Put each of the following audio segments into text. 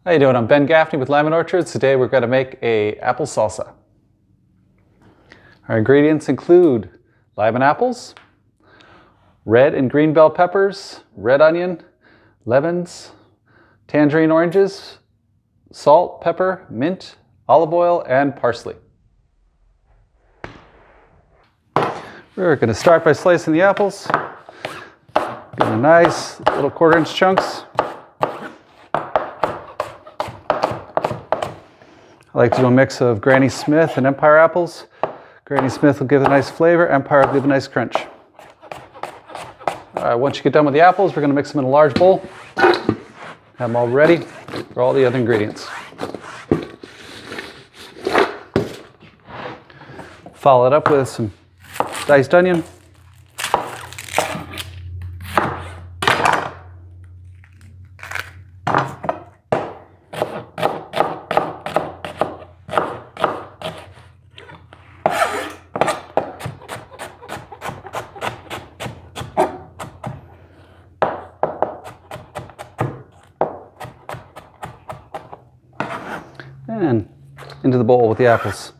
How you doing? I'm Ben Gaffney with Lemon Orchards. Today we're going to make a apple salsa. Our ingredients include lemon apples, red and green bell peppers, red onion, lemons, tangerine oranges, salt, pepper, mint, olive oil, and parsley. We're going to start by slicing the apples. Get nice little 1/4-inch chunks. I like to do a mix of Granny Smith and Empire apples. Granny Smith will give a nice flavor, Empire will give a nice crunch. All right, once you get done with the apples, we're going to mix them in a large bowl. Have them all ready for all the other ingredients. Follow it up with some diced onion. And into the bowl with the apples.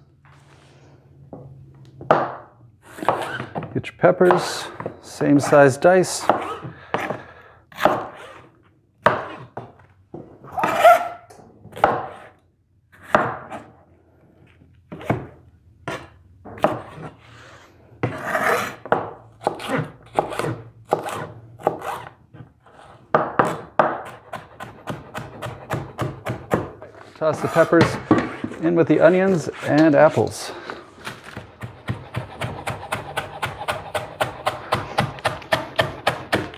Get your peppers, same size dice. Toss the peppers in with the onions and apples.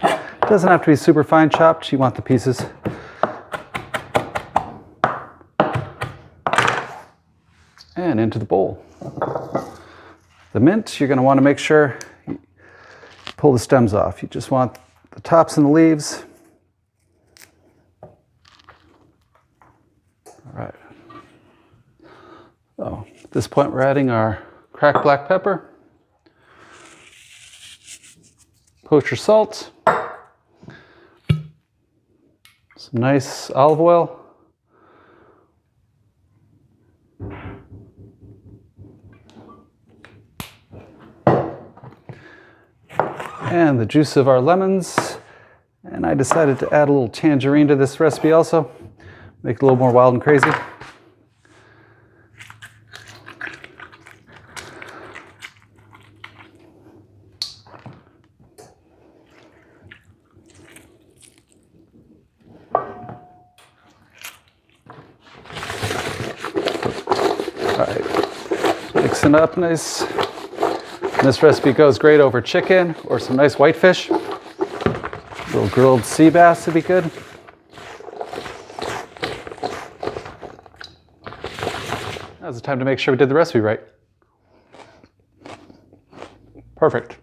It doesn't have to be super fine chopped, you want the pieces. And into the bowl. The mint, you're going to want to make sure you pull the stems off. You just want the tops and the leaves. All right. So at this point, we're adding our cracked black pepper, kosher salt, some nice olive oil, and the juice of our lemons. And I decided to add a little tangerine to this recipe also. Make it a little more wild and crazy. All right, mixing up nice. And this recipe goes great over chicken or some nice whitefish. A little grilled sea bass would be good. Now's the time to make sure we did the recipe right. Perfect.